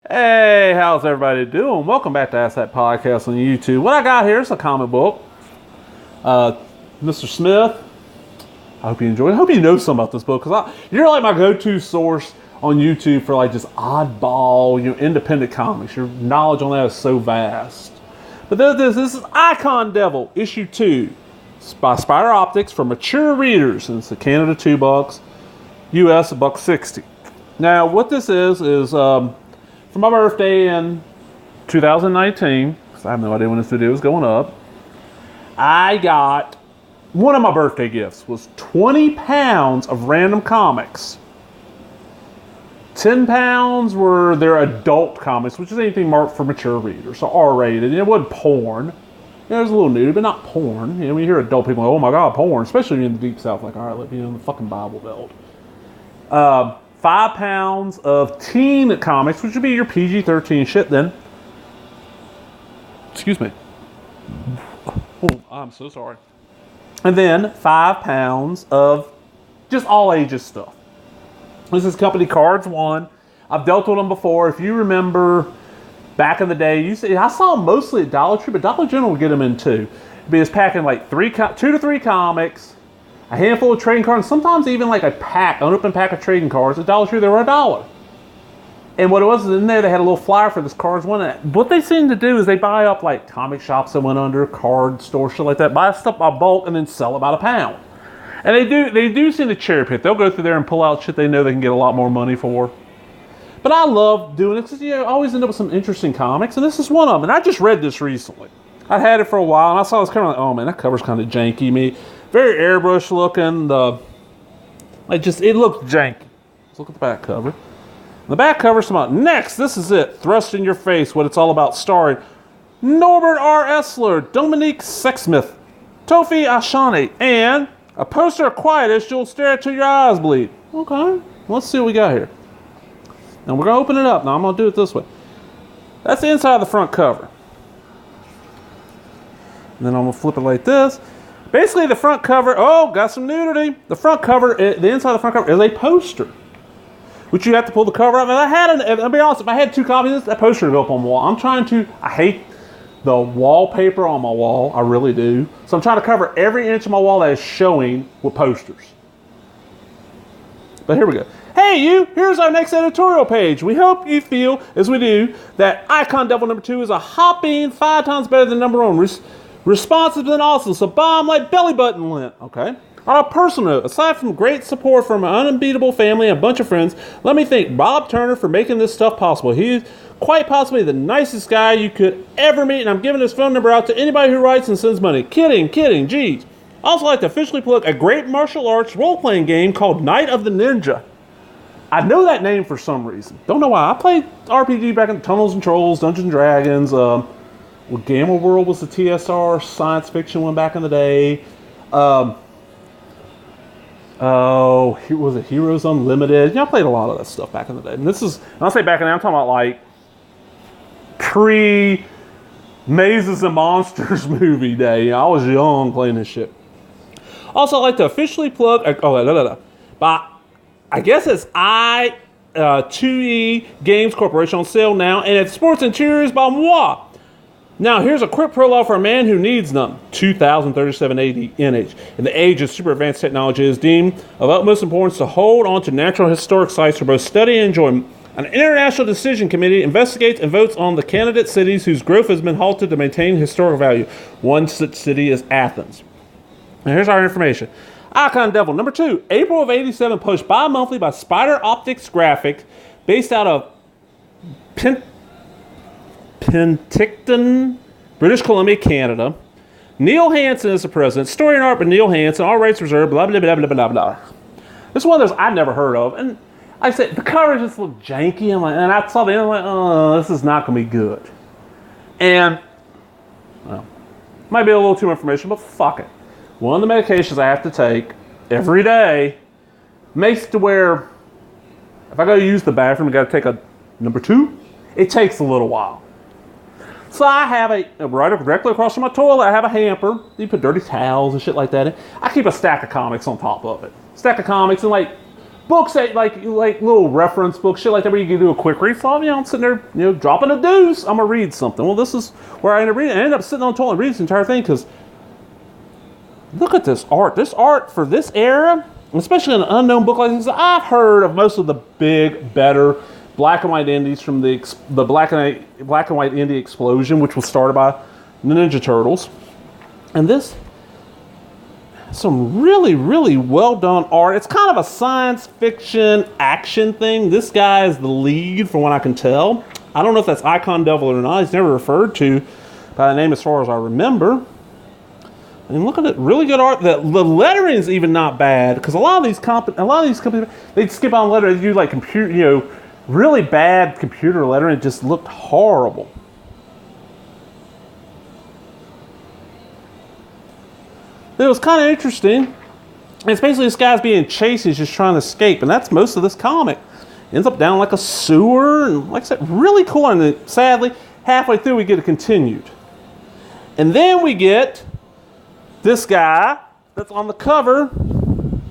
Hey, how's everybody doing? Welcome back to Ask That Podcast on YouTube. What I got here is a comic book. Mr. Smith, I hope you enjoy it. I hope you know something about this book because you're like my go-to source on YouTube for like just oddball, independent comics. Your knowledge on that is so vast. But this is Icon Devil, issue 2. It's by Spider Optics for mature readers. And it's a Canada $2, US $1.60. Now, what this is for my birthday in 2019, because I have no idea when this video is going up, I got one of my birthday gifts was 20 pounds of random comics. 10 pounds were their adult comics, which is anything marked for mature readers, so R-rated. And it wasn't porn. It was a little nudity, but not porn. When you hear adult people go, oh my God, porn, especially in the Deep South, like, all right, let me in the fucking Bible Belt. 5 pounds of teen comics, which would be your PG-13 shit then. Excuse me. Oh, I'm so sorry. And then 5 pounds of just all ages stuff. This is company Cards One. I've dealt with them before. If you remember back in the day, I saw them mostly at Dollar Tree, but Dollar General would get them in too. It'd be packing like 2 to 3 comics, a handful of trading cards, sometimes even like an unopened pack of trading cards. At Dollar Tree, they were $1. And what it was in there, they had a little flyer for this Cards One. And what they seem to do is they buy up like comic shops that went under, card store, shit like that, buy stuff by bulk and then sell about £1. And they do seem to cherry pick. They'll go through there and pull out shit they know they can get a lot more money for. But I love doing it because I always end up with some interesting comics, and this is one of them. And I just read this recently. I had it for a while, and I saw this cover, like, oh man, that cover's kind of janky. Very airbrush looking. It looks janky. Let's look at the back cover. The back cover's about next. This is it. Thrust in your face. What it's all about. Starring Norbert R. Essler, Dominique Sexsmith, Tofi Ashani, and a poster of Quietus you'll stare at till your eyes bleed. Okay, let's see what we got here. Now we're gonna open it up. Now I'm gonna do it this way. That's the inside of the front cover. And then I'm gonna flip it like this. Basically, the front cover, got some nudity. The inside of the front cover is a poster, which you have to pull the cover up. And I'll be honest, if I had 2 copies of this, that poster would go up on the wall. I hate the wallpaper on my wall. I really do. So I'm trying to cover every inch of my wall that is showing with posters. But here we go. Hey, here's our next editorial page. We hope you feel, as we do, that Icon Devil number 2 is a hopping 5 times better than number 1. Responsive and awesome, so bomb like belly button lint. Okay. On a personal note, aside from great support from an unbeatable family and a bunch of friends, let me thank Bob Turner for making this stuff possible. He's quite possibly the nicest guy you could ever meet, and I'm giving his phone number out to anybody who writes and sends money. Kidding, geez. Also like to officially plug a great martial arts role-playing game called Night of the Ninja. I know that name for some reason. Don't know why. I played RPG back in Tunnels and Trolls, Dungeons and Dragons. Gamma World was the TSR science fiction one back in the day. Was it Heroes Unlimited? I played a lot of that stuff back in the day. And this is, when I say back in the day, I'm talking about like pre-Mazes and Monsters movie day. I was young playing this shit. Also, I'd like to officially plug, but I guess it's I2E Games Corporation on sale now, and it's Sports Interiors by moi. Now, here's a quick prologue for a man who needs none. 2037 AD NH. In the age of super advanced technology, it is deemed of utmost importance to hold on to natural historic sites for both study and enjoyment. An international decision committee investigates and votes on the candidate cities whose growth has been halted to maintain historic value. One such city is Athens. Now, here's our information. Icon Devil number 2, April of 87, published bi-monthly by Spider Optics Graphics, based out of Penticton, British Columbia, Canada. Neil Hansen is the president. Story and art by Neil Hansen. All rights reserved. Blah, blah, blah, blah, blah, blah. This is one of those I'd never heard of. And like I said, the cover just looked janky. And I saw the end, I'm like, oh, this is not going to be good. And, well, might be a little too information, but fuck it. One of the medications I have to take every day makes it to where if I go to use the bathroom, I got to take a number 2. It takes a little while. So I have right directly across from my toilet, I have a hamper. You put dirty towels and shit like that in. I keep a stack of comics on top of it. Stack of comics and like books that like little reference books, shit like that, where you can do a quick read. So I'm sitting there, dropping a deuce. I'm gonna read something. Well, this is where I ended up reading. I ended up sitting on the toilet and reading this entire thing because look at this art. This art for this era, especially an unknown book like this. I've heard of most of the big, better black and white indies from the black and white indie explosion, which was started by the Ninja Turtles, and this. Some really, really well done art. It's kind of a science fiction action thing. This guy is the lead from what I can tell. I don't know if that's Icon Devil or not. He's never referred to by the name as far as I remember. And look at it, really good art. The lettering is even not bad because a lot of these companies they skip on lettering. They do like computer, really bad computer lettering. It just looked horrible. It was kind of interesting. And it's basically this guy's being chased. He's just trying to escape. And that's most of this comic. Ends up down like a sewer. And like I said, really cool. And then, sadly, halfway through, we get it continued. And then we get this guy that's on the cover. And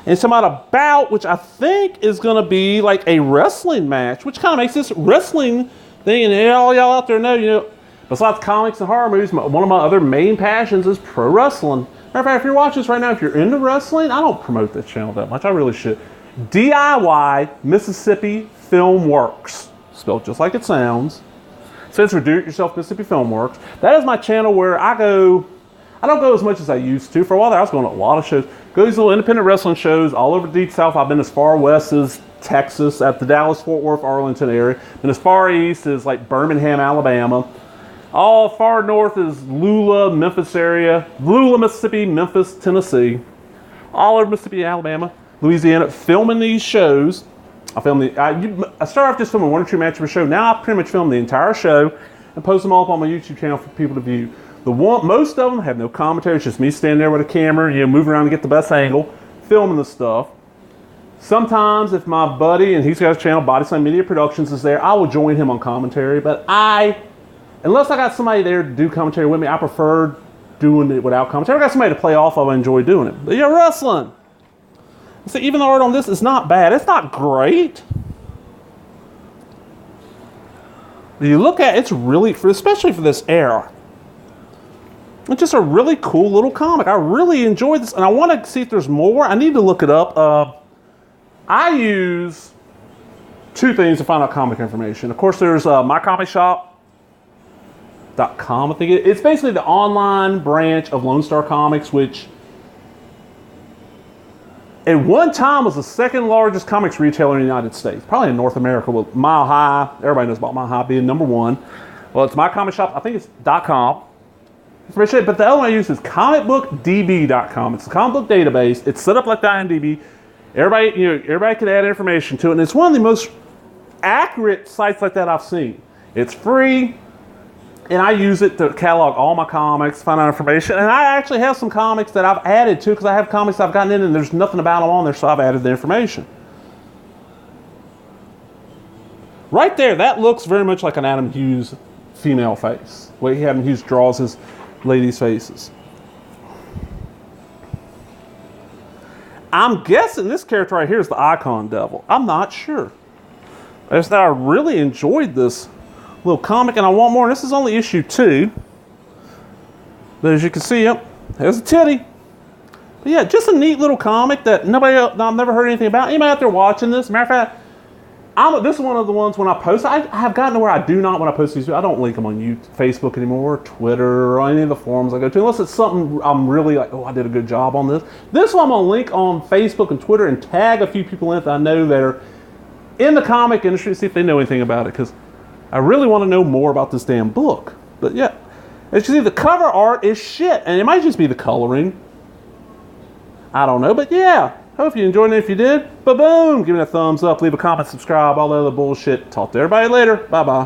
it's about a bout, which I think is going to be like a wrestling match. Which kind of makes this wrestling thing. And all y'all out there know, besides comics and horror movies, one of my other main passions is pro wrestling. Matter of fact, if you're watching this right now, if you're into wrestling, I don't promote this channel that much. I really should. DIY Mississippi Film Works. Spelled just like it sounds. Stands for Do It Yourself Mississippi Film Works. That is my channel where I don't go as much as I used to. For a while there, I was going to a lot of shows. Go to these little independent wrestling shows all over the Deep South. I've been as far west as Texas, at the Dallas-Fort Worth, Arlington area. Been as far east as like Birmingham, Alabama. All far north is Lula, Memphis area. Lula, Mississippi, Memphis, Tennessee. All over Mississippi, Alabama, Louisiana. Filming these shows. I started off just filming 1 or 2 matches per show. Now I pretty much film the entire show and post them all up on my YouTube channel for people to view. Most of them have no commentary. It's just me standing there with a camera, moving around to get the best angle, filming the stuff. Sometimes if my buddy, and he's got a channel, Body Slam Media Productions, is there, I will join him on commentary. But unless I got somebody there to do commentary with me, I prefer doing it without commentary. I got somebody to play off of, I enjoy doing it. But wrestling. So even the art on this is not bad. It's not great. But you look at it, it's really, especially for this era, it's just a really cool little comic. I really enjoyed this, and I want to see if there's more. I need to look it up. I use 2 things to find out comic information. Of course, there's mycomicshop.com, I think it's basically the online branch of Lone Star Comics, which at one time was the 2nd largest comics retailer in the United States, probably in North America, with Mile High. Everybody knows about Mile High being number 1. Well, it's mycomicshop, I think it's .com. But the other one I use is comicbookdb.com. It's a comic book database. It's set up like the IMDb. Everybody can add information to it, and it's one of the most accurate sites like that I've seen. It's free. And I use it to catalog all my comics, find out information. And I actually have some comics that I've added to because I have comics I've gotten in and there's nothing about them on there, so I've added the information. Right there, that looks very much like an Adam Hughes female face. The way Adam Hughes draws his ladies' faces. I'm guessing this character right here is the Icon Devil. I'm not sure. I really enjoyed this little comic, and I want more. This is only issue 2. But as you can see, there's a titty. But yeah, just a neat little comic that I've never heard anything about. Anybody out there watching this? Matter of fact, this is one of the ones when I post. I have gotten to where I do not, when I post these, I don't link them on Facebook anymore, or Twitter, or any of the forums I go to, unless it's something I'm really like, oh, I did a good job on this. This one I'm going to link on Facebook and Twitter and tag a few people in it that I know that are in the comic industry to see if they know anything about it, because I really want to know more about this damn book. But yeah, as you see, the cover art is shit, and it might just be the coloring. I don't know, but yeah. Hope you enjoyed it. If you did, ba-boom, give it a thumbs up, leave a comment, subscribe, all the other bullshit. Talk to everybody later. Bye-bye.